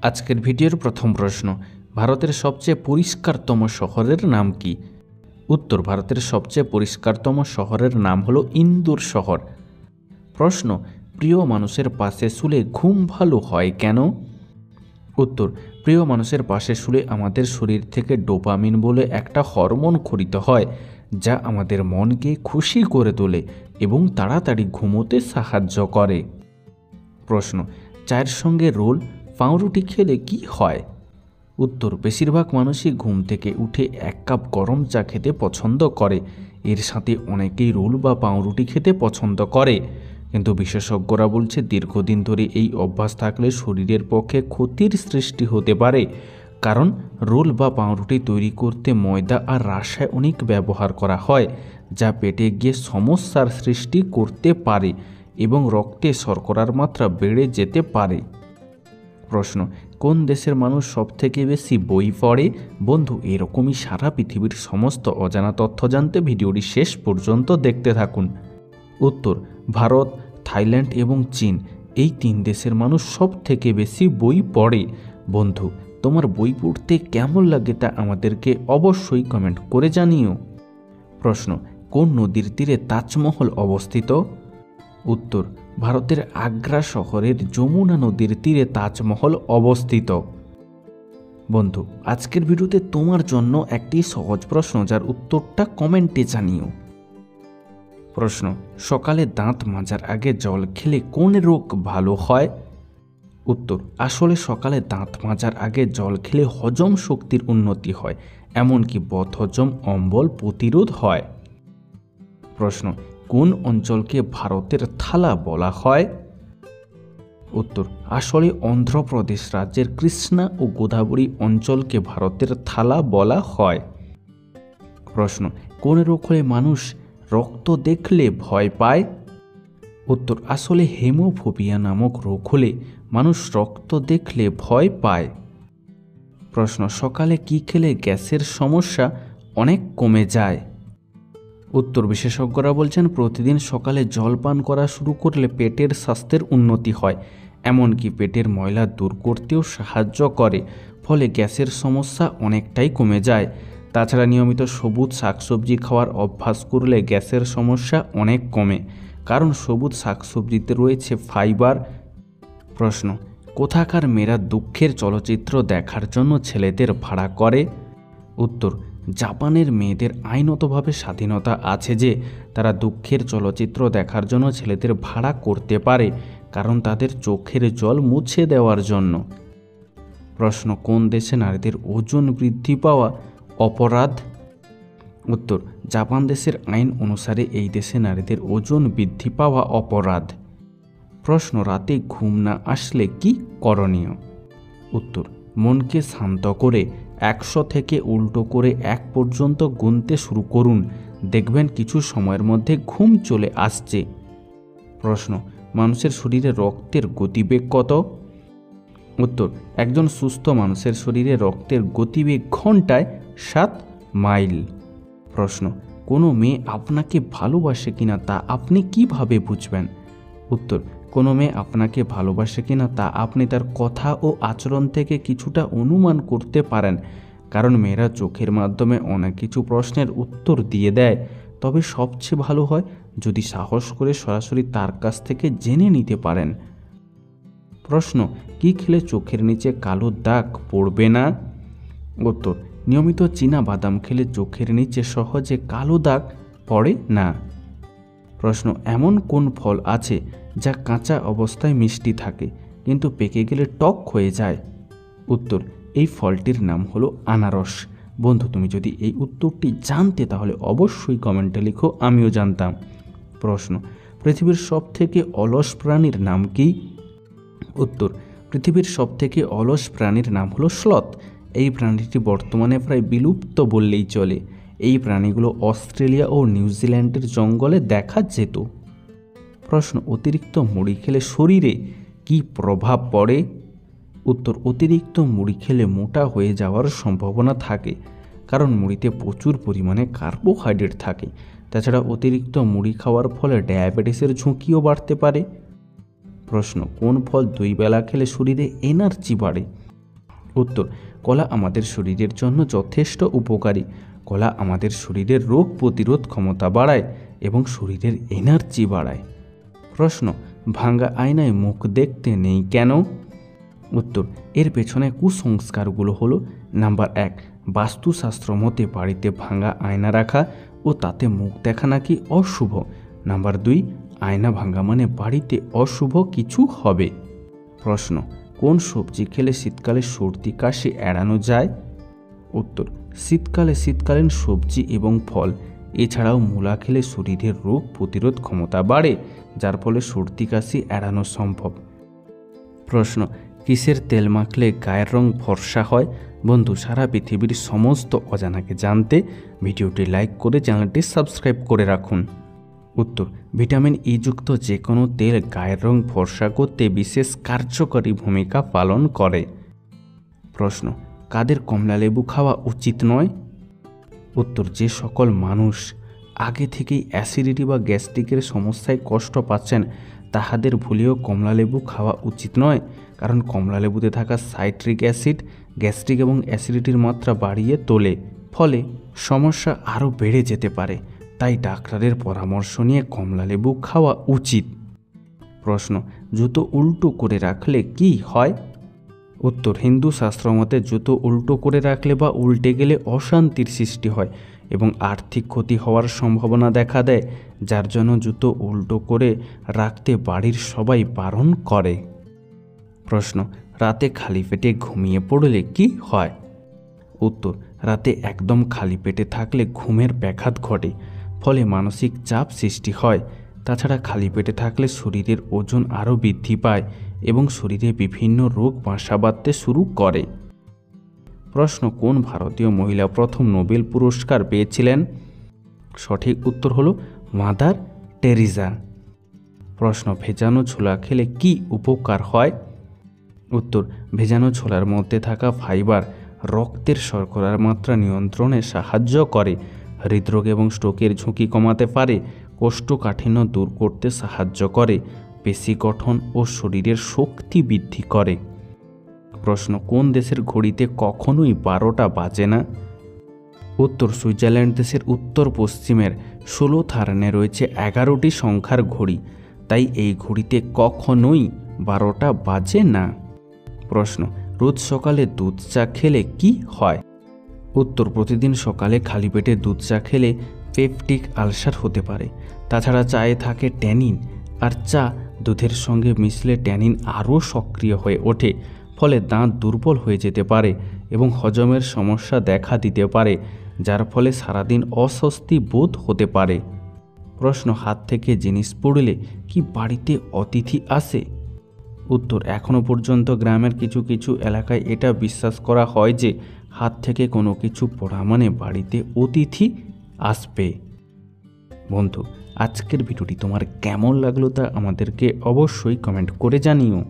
আজকের ভিডিওর প্রথম প্রশ্ন, ভারতের সবচেয়ে পরিষ্কারতম শহরের নাম কি? উত্তর, ভারতের সবচেয়ে পরিষ্কারতম শহরের নাম হলো ইন্দোর শহর। প্রশ্ন, প্রিয় মানুষের পাশে শুলে ঘুম ভালো হয় কেন? উত্তর, প্রিয় মানুষের পাশে শুলে আমাদের শরীর থেকে ডোপামিন বলে একটা হরমোন ক্ষরিত হয়, যা আমাদের মনকে খুশি করে তোলে এবং তাড়াতাড়ি ঘুমোতে সাহায্য করে। প্রশ্ন, চায়ের সঙ্গে রোল পাউরুটি খেলে কি হয়? উত্তর, বেশিরভাগ মানুষই ঘুম থেকে উঠে 1 কাপ গরম চা খেতে পছন্দ করে। এর সাথে অনেকেই রোল বা পাউরুটি খেতে পছন্দ করে, কিন্তু বিশেষজ্ঞরা বলছে দীর্ঘদিন ধরে এই অভ্যাস থাকলে শরীরের পক্ষে ক্ষতির সৃষ্টি হতে পারে, কারণ রোল বা পাউরুটি তৈরি করতে ময়দা আর রাসায়নিক ব্যবহার করা হয়, যা পেটে গিয়ে সমস্যার সৃষ্টি করতে পারে এবং রক্তে শর্করার মাত্রা বেড়ে যেতে পারে। প্রশ্ন, কোন দেশের মানুষ সবথেকে বেশি বই পড়ে? বন্ধু, এরকমই সারা পৃথিবীর সমস্ত অজানা তথ্য জানতে ভিডিওটি শেষ পর্যন্ত দেখতে থাকুন। উত্তর, ভারত, থাইল্যান্ড এবং চীন, এই 3 দেশের মানুষ সবথেকে বেশি বই পড়ে। বন্ধু, তোমার বই পড়তে কেমন লাগে তা আমাদেরকে অবশ্যই কমেন্ট করে জানিও। প্রশ্ন, কোন নদীর তীরে তাজমহল অবস্থিত? উত্তর, ভারতের আগ্রা শহরের যমুনা নদীর তীরে তাজমহল অবস্থিত। বন্ধু, আজকের ভিডিওতে তোমার জন্য একটি সহজ প্রশ্ন, যার উত্তরটা কমেন্টে জানিও। প্রশ্ন, সকালে দাঁত মাজার আগে জল খেলে কোন রোগ ভালো হয়? উত্তর, আসলে সকালে দাঁত মাজার আগে জল খেলে হজম শক্তির উন্নতি হয়, এমনকি বদহজম, অম্বল প্রতিরোধ হয়। প্রশ্ন, কোন অঞ্চলকে ভারতের থালা বলা হয়? উত্তর, আসলে অন্ধ্রপ্রদেশ রাজ্যের কৃষ্ণা ও গোদাবরী অঞ্চলকে ভারতের থালা বলা হয়। প্রশ্ন, কোন রোগ হলে মানুষ রক্ত দেখলে ভয় পায়? উত্তর, আসলে হেমোফোবিয়া নামক রোগ হলে মানুষ রক্ত দেখলে ভয় পায়। প্রশ্ন, সকালে কি খেলে গ্যাসের সমস্যা অনেক কমে যায়? উত্তর, বিশেষজ্ঞরা বলছেন প্রতিদিন সকালে জল পান করা শুরু করলে পেটের স্বাস্থ্যের উন্নতি হয়, এমনকি পেটের ময়লা দূর করতেও সাহায্য করে, ফলে গ্যাসের সমস্যা অনেকটাই কমে যায়। তাছাড়া নিয়মিত সবুজ শাকসবজি খাওয়ার অভ্যাস করলে গ্যাসের সমস্যা অনেক কমে, কারণ সবুজ শাকসবজিতে রয়েছে ফাইবার। প্রশ্ন, কোথাকার মেয়েরা দুঃখের চলচ্চিত্র দেখার জন্য ছেলেদের ভাড়া করে? উত্তর, জাপানের মেয়েদের আইনতভাবে স্বাধীনতা আছে যে তারা দুঃখের চলচ্চিত্র দেখার জন্য ছেলেদের ভাড়া করতে পারে, কারণ তাদের চোখের জল মুছে দেওয়ার জন্য। প্রশ্ন, কোন দেশে নারীদের ওজন বৃদ্ধি পাওয়া অপরাধ? উত্তর, জাপান দেশের আইন অনুসারে এই দেশে নারীদের ওজন বৃদ্ধি পাওয়া অপরাধ। প্রশ্ন, রাতে ঘুম না আসলে কি করণীয়? উত্তর, মনকে শান্ত করে 100 থেকে উল্টো করে 1 পর্যন্ত গুনতে শুরু করুন, দেখবেন কিছু সময়ের মধ্যে ঘুম চলে আসছে। প্রশ্ন, মানুষের শরীরে রক্তের গতিবেগ কত? উত্তর, একজন সুস্থ মানুষের শরীরে রক্তের গতিবেগ ঘন্টায় 7 মাইল। প্রশ্ন, কোনো মেয়ে আপনাকে ভালোবাসে কিনা তা আপনি কিভাবে বুঝবেন? উত্তর, কোনো মেয়ে আপনাকে ভালোবাসে কিনা তা আপনি তার কথা ও আচরণ থেকে কিছুটা অনুমান করতে পারেন, কারণ মেয়েরা চোখের মাধ্যমে অনেক কিছু প্রশ্নের উত্তর দিয়ে দেয়। তবে সবচেয়ে ভালো হয় যদি সাহস করে সরাসরি তার কাছ থেকে জেনে নিতে পারেন। প্রশ্ন, কি খেলে চোখের নিচে কালো দাগ পড়বে না? উত্তর, নিয়মিত চীনা বাদাম খেলে চোখের নিচে সহজে কালো দাগ পড়ে না। প্রশ্ন, এমন কোন ফল আছে যা কাঁচা অবস্থায় মিষ্টি থাকে কিন্তু পেকে গেলে টক হয়ে যায়? উত্তর, এই ফলটির নাম হলো আনারস। বন্ধু, তুমি যদি এই উত্তরটি জানতে তাহলে অবশ্যই কমেন্টে লিখো, আমিও জানতাম। প্রশ্ন, পৃথিবীর সবথেকে অলস প্রাণীর নাম কি? উত্তর, পৃথিবীর সবথেকে অলস প্রাণীর নাম হলো স্লথ। এই প্রাণীটি বর্তমানে প্রায় বিলুপ্ত বললেই চলে। এই প্রাণীগুলো অস্ট্রেলিয়া ও নিউজিল্যান্ডের জঙ্গলে দেখা যেত। প্রশ্ন, অতিরিক্ত মুড়ি খেলে শরীরে কি প্রভাব পড়ে? উত্তর, অতিরিক্ত মুড়ি খেলে মোটা হয়ে যাওয়ার সম্ভাবনা থাকে, কারণ মুড়িতে প্রচুর পরিমাণে কার্বোহাইড্রেট থাকে। তাছাড়া অতিরিক্ত মুড়ি খাওয়ার ফলে ডায়াবেটিসের ঝুঁকিও বাড়তে পারে। প্রশ্ন, কোন ফল 2 বেলা খেলে শরীরে এনার্জি বাড়ে? উত্তর, কলা আমাদের শরীরের জন্য যথেষ্ট উপকারী। কলা আমাদের শরীরের রোগ প্রতিরোধ ক্ষমতা বাড়ায় এবং শরীরের এনার্জি বাড়ায়। প্রশ্ন, ভাঙা আয়নায় মুখ দেখতে নেই কেন? উত্তর, এর পেছনে কুসংস্কারগুলো হলো: নাম্বার 1, বাস্তুশাস্ত্র মতে বাড়িতে ভাঙা আয়না রাখা ও তাতে মুখ দেখা নাকি অশুভ। নাম্বার 2, আয়না ভাঙা মানে বাড়িতে অশুভ কিছু হবে। প্রশ্ন, কোন সবজি খেলে শীতকালে সর্দি কাশি এড়ানো যায়? উত্তর, শীতকালীন সবজি এবং ফল এছাড়াও মূলা খেলে শরীরের রোগ প্রতিরোধ ক্ষমতা বাড়ে, যার ফলে সর্দি কাশি এড়ানো সম্ভব। প্রশ্ন, কিসের তেল মাখলে গায়ের রং ফর্সা হয়? বন্ধু, সারা পৃথিবীর সমস্ত অজানাকে জানতে ভিডিওটি লাইক করে চ্যানেলটি সাবস্ক্রাইব করে রাখুন। উত্তর, ভিটামিন ই যুক্ত যে কোনো তেল গায়ের রং ফর্সা করতে বিশেষ কার্যকরী ভূমিকা পালন করে। প্রশ্ন, কাদের কমলালেবু খাওয়া উচিত নয়? উত্তর, যে সকল মানুষ আগে থেকেই অ্যাসিডিটি বা গ্যাস্ট্রিকের সমস্যায় কষ্ট পাচ্ছেন তাহাদের ভুলেও কমলালেবু খাওয়া উচিত নয়, কারণ কমলালেবুতে থাকা সাইট্রিক অ্যাসিড গ্যাস্ট্রিক এবং অ্যাসিডিটির মাত্রা বাড়িয়ে তোলে, ফলে সমস্যা আরও বেড়ে যেতে পারে। তাই ডাক্তারের পরামর্শ নিয়ে কমলালেবু খাওয়া উচিত। প্রশ্ন, জুতো উল্টো করে রাখলে কি হয়? উত্তর, হিন্দু শাস্ত্র মতে জুতো উল্টো করে রাখলে বা উল্টে গেলে অশান্তির সৃষ্টি হয় এবং আর্থিক ক্ষতি হওয়ার সম্ভাবনা দেখা দেয়, যার জন্য জুতো উল্টো করে রাখতে বাড়ির সবাই বারণ করে। প্রশ্ন, রাতে খালি পেটে ঘুমিয়ে পড়লে কি হয়? উত্তর, রাতে একদম খালি পেটে থাকলে ঘুমের ব্যাঘাত ঘটে, ফলে মানসিক চাপ সৃষ্টি হয়। তাছাড়া খালি পেটে থাকলে শরীরের ওজন আরও বৃদ্ধি পায় এবং শরীরে বিভিন্ন রোগ বাসা বাঁধতে শুরু করে। প্রশ্ন, কোন ভারতীয় মহিলা প্রথম নোবেল পুরস্কার পেয়েছিলেন? সঠিক উত্তর হলো মাদার টেরিজা। প্রশ্ন, ভেজানো ছোলা খেলে কি উপকার হয়? উত্তর, ভেজানো ছোলার মধ্যে থাকা ফাইবার রক্তের শর্করার মাত্রা নিয়ন্ত্রণে সাহায্য করে, হৃদরোগ এবং স্ট্রোকের ঝুঁকি কমাতে পারে, কোষ্ঠকাঠিন্য দূর করতে সাহায্য করে, পেশি গঠন ও শরীরের শক্তি বৃদ্ধি করে। প্রশ্ন, কোন দেশের ঘড়িতে কখনোই 12টা বাজে না? উত্তর, সুইজারল্যান্ড দেশের উত্তর পশ্চিমের সোলোথার্নে রয়েছে 11টি সংখ্যার ঘড়ি, তাই এই ঘড়িতে কখনোই 12টা বাজে না। প্রশ্ন, রোজ সকালে দুধ চা খেলে কি হয়? উত্তর, প্রতিদিন সকালে খালি পেটে দুধ চা খেলে পেপটিক আলসার হতে পারে। তাছাড়া চায়ে থাকে ট্যানিন, আর চা দুধের সঙ্গে মিশলে ট্যানিন আরও সক্রিয় হয়ে ওঠে, ফলে দাঁত দুর্বল হয়ে যেতে পারে এবং হজমের সমস্যা দেখা দিতে পারে, যার ফলে সারাদিন অস্বস্তি বোধ হতে পারে। প্রশ্ন, হাত থেকে জিনিস পড়লে কি বাড়িতে অতিথি আসে? উত্তর, এখনও পর্যন্ত গ্রামের কিছু কিছু এলাকায় এটা বিশ্বাস করা হয় যে হাত থেকে কোনো কিছু পড়া মানে বাড়িতে অতিথি আসবে। বন্ধু, আজকের ভিডিওটি তোমার কেমন লাগলো তা আমাদেরকে অবশ্যই কমেন্ট করে জানিও।